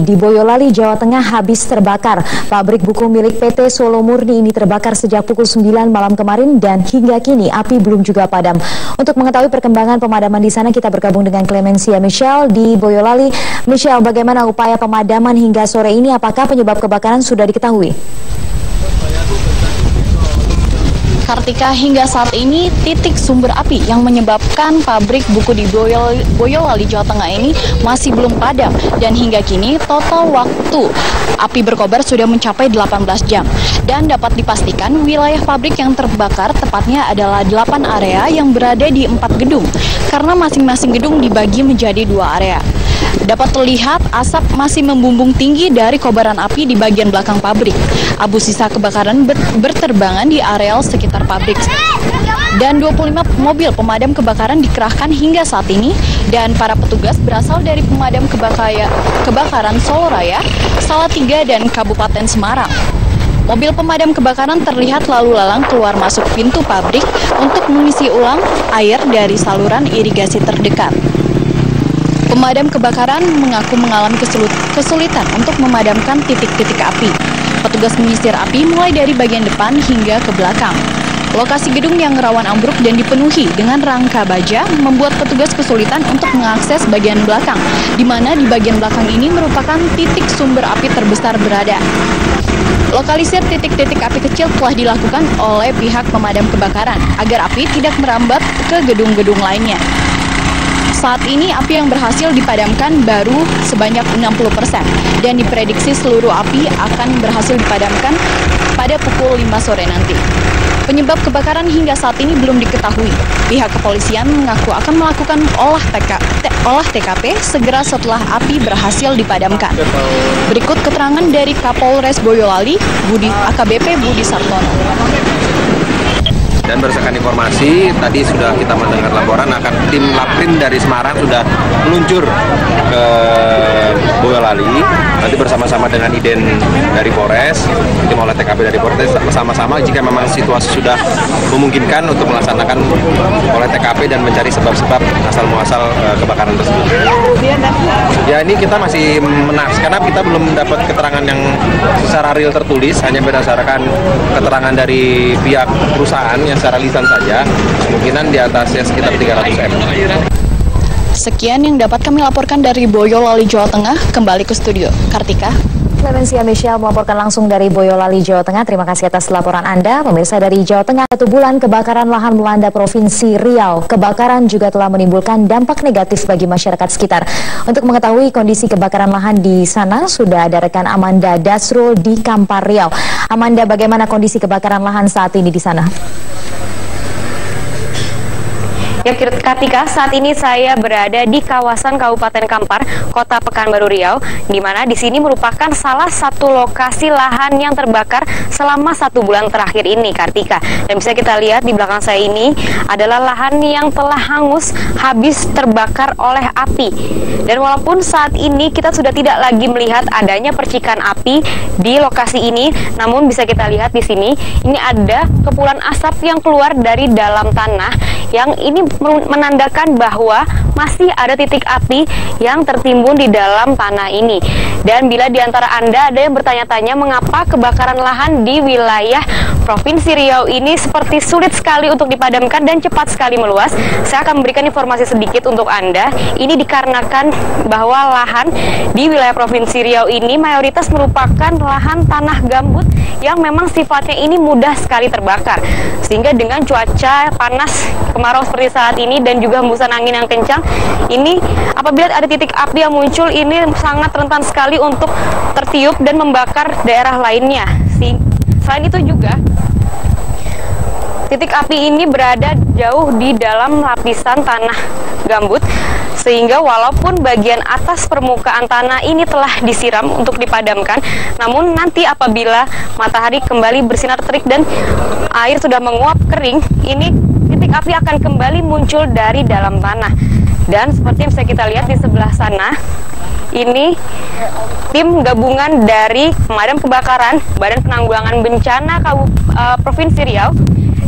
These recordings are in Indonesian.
di Boyolali, Jawa Tengah habis terbakar. Pabrik buku milik PT Solo Murni ini terbakar sejak pukul 9 malam kemarin dan hingga kini api belum juga padam. Untuk mengetahui perkembangan pemadaman di sana, kita bergabung dengan Clemencia Michelle di Boyolali. Michelle, bagaimana upaya pemadaman hingga sore ini? Apakah penyebab kebakaran sudah diketahui? Kartika, hingga saat ini titik sumber api yang menyebabkan pabrik buku di Boyolali, Jawa Tengah ini masih belum padam, dan hingga kini total waktu api berkobar sudah mencapai 18 jam. Dan dapat dipastikan wilayah pabrik yang terbakar tepatnya adalah 8 area yang berada di 4 gedung, karena masing-masing gedung dibagi menjadi 2 area. Dapat terlihat asap masih membumbung tinggi dari kobaran api di bagian belakang pabrik. Abu sisa kebakaran berterbangan di areal sekitar pabrik. Dan 25 mobil pemadam kebakaran dikerahkan hingga saat ini, dan para petugas berasal dari pemadam kebakaran Solo Raya, Salatiga, dan Kabupaten Semarang. Mobil pemadam kebakaran terlihat lalu lalang keluar masuk pintu pabrik untuk mengisi ulang air dari saluran irigasi terdekat. Pemadam kebakaran mengaku mengalami kesulitan untuk memadamkan titik-titik api. Petugas menyisir api mulai dari bagian depan hingga ke belakang. Lokasi gedung yang rawan ambruk dan dipenuhi dengan rangka baja membuat petugas kesulitan untuk mengakses bagian belakang, di mana di bagian belakang ini merupakan titik sumber api terbesar berada. Lokalisir titik-titik api kecil telah dilakukan oleh pihak pemadam kebakaran agar api tidak merambat ke gedung-gedung lainnya. Saat ini api yang berhasil dipadamkan baru sebanyak 60% dan diprediksi seluruh api akan berhasil dipadamkan pada pukul 5 sore nanti. Penyebab kebakaran hingga saat ini belum diketahui. Pihak kepolisian mengaku akan melakukan olah TKP segera setelah api berhasil dipadamkan. Berikut keterangan dari Kapolres Boyolali, AKBP Budi Sartono. Dan berdasarkan informasi, tadi sudah kita mendengar laporan akan tim Laprim dari Semarang sudah meluncur ke Boyolali. Nanti bersama-sama dengan Iden dari Polres, tim olah TKP dari Polres, bersama-sama jika memang situasi sudah memungkinkan untuk melaksanakan olah TKP dan mencari sebab-sebab asal-muasal kebakaran tersebut. Ya, ini kita masih karena kita belum dapat keterangan yang secara real tertulis, hanya berdasarkan keterangan dari pihak perusahaan yang secara lisan saja, kemungkinan di atasnya sekitar 300 M. Sekian yang dapat kami laporkan dari Boyolali, Jawa Tengah. Kembali ke studio. Kartika. Clemencia Michelle melaporkan langsung dari Boyolali, Jawa Tengah. Terima kasih atas laporan Anda. Pemirsa, dari Jawa Tengah, 1 bulan kebakaran lahan melanda Provinsi Riau. Kebakaran juga telah menimbulkan dampak negatif bagi masyarakat sekitar. Untuk mengetahui kondisi kebakaran lahan di sana, sudah ada rekan Amanda Dasrul di Kampar, Riau. Amanda, bagaimana kondisi kebakaran lahan saat ini di sana? Ya, Kartika, saat ini saya berada di kawasan Kabupaten Kampar, Kota Pekanbaru Riau, di mana di sini merupakan salah satu lokasi lahan yang terbakar selama 1 bulan terakhir ini, Kartika. Dan bisa kita lihat di belakang saya ini adalah lahan yang telah hangus, habis terbakar oleh api. Dan walaupun saat ini kita sudah tidak lagi melihat adanya percikan api di lokasi ini, namun bisa kita lihat di sini, ini ada kepulan asap yang keluar dari dalam tanah, yang ini menandakan bahwa masih ada titik api yang tertimbun di dalam tanah ini. Dan bila di antara Anda ada yang bertanya-tanya mengapa kebakaran lahan di wilayah Provinsi Riau ini seperti sulit sekali untuk dipadamkan dan cepat sekali meluas, saya akan memberikan informasi sedikit untuk Anda. Ini dikarenakan bahwa lahan di wilayah Provinsi Riau ini mayoritas merupakan lahan tanah gambut yang memang sifatnya ini mudah sekali terbakar. Sehingga dengan cuaca panas kemarau seperti saat ini dan juga hembusan angin yang kencang, ini apabila ada titik api yang muncul, ini sangat rentan sekali untuk tertiup dan membakar daerah lainnya. Selain itu juga, titik api ini berada jauh di dalam lapisan tanah gambut, sehingga walaupun bagian atas permukaan tanah ini telah disiram untuk dipadamkan, namun nanti apabila matahari kembali bersinar terik dan air sudah menguap kering, ini titik api akan kembali muncul dari dalam tanah. Dan seperti yang bisa kita lihat di sebelah sana, ini tim gabungan dari pemadam kebakaran Badan Penanggulangan Bencana Provinsi Riau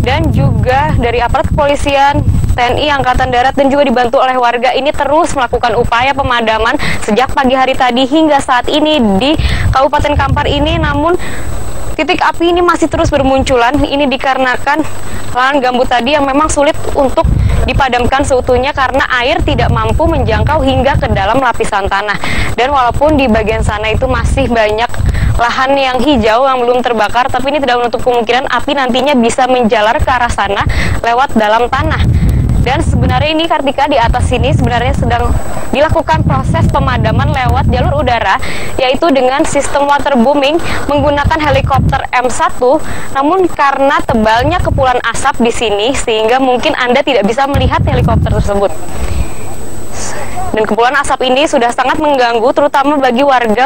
dan juga dari aparat kepolisian, TNI Angkatan Darat dan juga dibantu oleh warga ini terus melakukan upaya pemadaman sejak pagi hari tadi hingga saat ini di Kabupaten Kampar ini. Namun titik api ini masih terus bermunculan. Ini dikarenakan lahan gambut tadi yang memang sulit untuk dipadamkan seutuhnya karena air tidak mampu menjangkau hingga ke dalam lapisan tanah. Dan walaupun di bagian sana itu masih banyak lahan yang hijau yang belum terbakar, tapi ini tidak menutup kemungkinan api nantinya bisa menjalar ke arah sana lewat dalam tanah. Dan sebenarnya ini Kartika, di atas sini sebenarnya sedang dilakukan proses pemadaman lewat jalur udara, yaitu dengan sistem waterbooming menggunakan helikopter M1. Namun karena tebalnya kepulan asap di sini sehingga mungkin Anda tidak bisa melihat helikopter tersebut. Dan kepulan asap ini sudah sangat mengganggu terutama bagi warga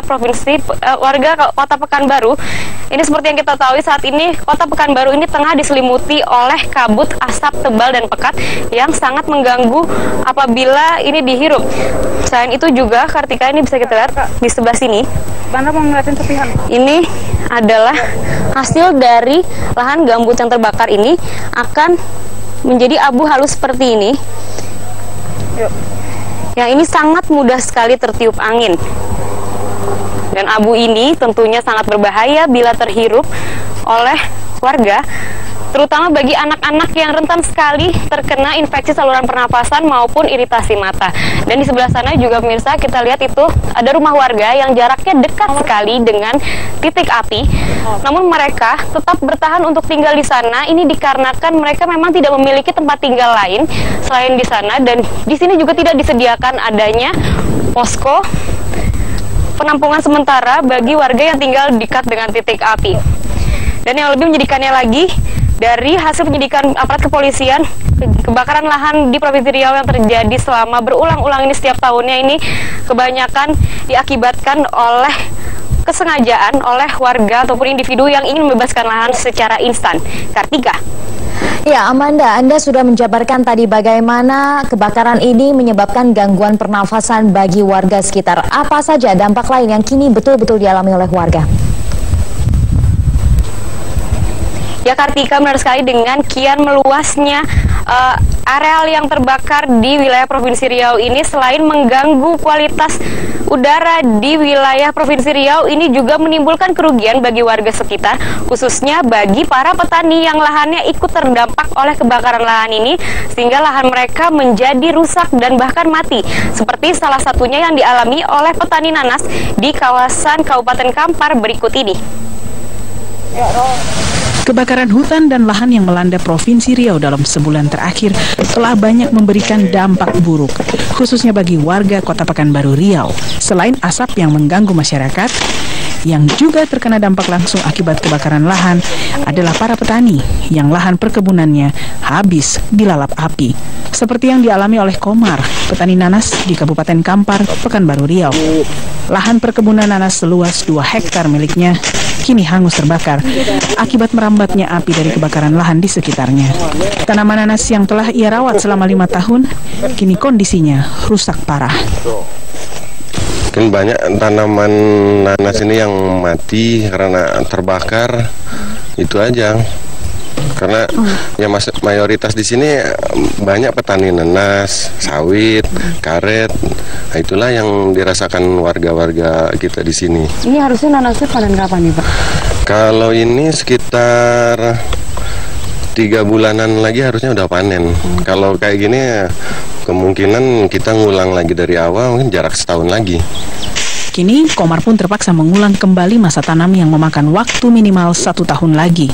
warga Kota Pekanbaru. Ini seperti yang kita tahu saat ini Kota Pekanbaru ini tengah diselimuti oleh kabut asap tebal dan pekat yang sangat mengganggu apabila ini dihirup. Selain itu juga Kartika, ini bisa kita lihat di sebelah sini. Ini adalah hasil dari lahan gambut yang terbakar ini akan menjadi abu halus seperti ini. Yang ini sangat mudah sekali tertiup angin. Dan abu ini tentunya sangat berbahaya bila terhirup oleh warga, terutama bagi anak-anak yang rentan sekali terkena infeksi saluran pernapasan maupun iritasi mata. Dan di sebelah sana juga pemirsa, kita lihat itu ada rumah warga yang jaraknya dekat sekali dengan titik api. Namun mereka tetap bertahan untuk tinggal di sana. Ini dikarenakan mereka memang tidak memiliki tempat tinggal lain selain di sana, dan di sini juga tidak disediakan adanya posko penampungan sementara bagi warga yang tinggal dekat dengan titik api. Dan yang lebih menyedihkannya lagi, dari hasil penyidikan aparat kepolisian, kebakaran lahan di Provinsi Riau yang terjadi selama berulang-ulang ini setiap tahunnya ini kebanyakan diakibatkan oleh kesengajaan oleh warga ataupun individu yang ingin membebaskan lahan secara instan. Kartika. Ya, Amanda, Anda sudah menjabarkan tadi bagaimana kebakaran ini menyebabkan gangguan pernafasan bagi warga sekitar. Apa saja dampak lain yang kini betul-betul dialami oleh warga? Ya Kartika, benar sekali, dengan kian meluasnya areal yang terbakar di wilayah Provinsi Riau ini, selain mengganggu kualitas udara di wilayah Provinsi Riau, ini juga menimbulkan kerugian bagi warga sekitar, khususnya bagi para petani yang lahannya ikut terdampak oleh kebakaran lahan ini, sehingga lahan mereka menjadi rusak dan bahkan mati, seperti salah satunya yang dialami oleh petani nanas di kawasan Kabupaten Kampar berikut ini. Kebakaran hutan dan lahan yang melanda Provinsi Riau dalam sebulan terakhir telah banyak memberikan dampak buruk, khususnya bagi warga Kota Pekanbaru Riau. Selain asap yang mengganggu masyarakat, yang juga terkena dampak langsung akibat kebakaran lahan adalah para petani yang lahan perkebunannya habis dilalap api. Seperti yang dialami oleh Komar, petani nanas di Kabupaten Kampar, Pekanbaru Riau. Lahan perkebunan nanas seluas 2 hektar miliknya kini hangus terbakar akibat merambatnya api dari kebakaran lahan di sekitarnya. Tanaman nanas yang telah ia rawat selama 5 tahun, kini kondisinya rusak parah. Kan banyak tanaman nanas ini yang mati karena terbakar, itu aja. Karena ya mayoritas di sini banyak petani nanas, sawit, karet. Nah, itulah yang dirasakan warga-warga kita di sini. Ini harusnya nanasnya panen kapan nih, Pak? Kalau ini sekitar 3 bulanan lagi harusnya udah panen. Kalau kayak gini kemungkinan kita ngulang lagi dari awal, mungkin jarak setahun lagi. Kini Komar pun terpaksa mengulang kembali masa tanam yang memakan waktu minimal 1 tahun lagi.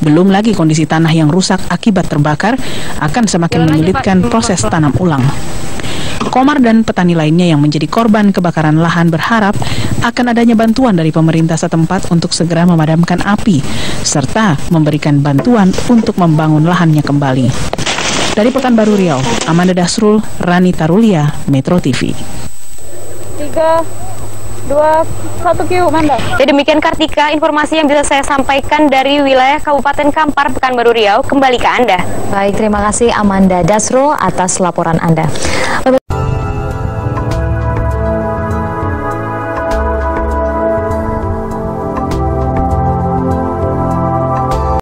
Belum lagi kondisi tanah yang rusak akibat terbakar akan semakin menyulitkan proses tanam ulang. Komar dan petani lainnya yang menjadi korban kebakaran lahan berharap akan adanya bantuan dari pemerintah setempat untuk segera memadamkan api, serta memberikan bantuan untuk membangun lahannya kembali. Dari Pekanbaru Riau, Amanda Dasrul, Rani Tarulia, Metro TV. 3, 2, 1, Q, Manda. Ya, demikian Kartika, informasi yang bisa saya sampaikan dari wilayah Kabupaten Kampar, Pekanbaru Riau. Kembali ke Anda. Baik, terima kasih Amanda Dasrul atas laporan Anda.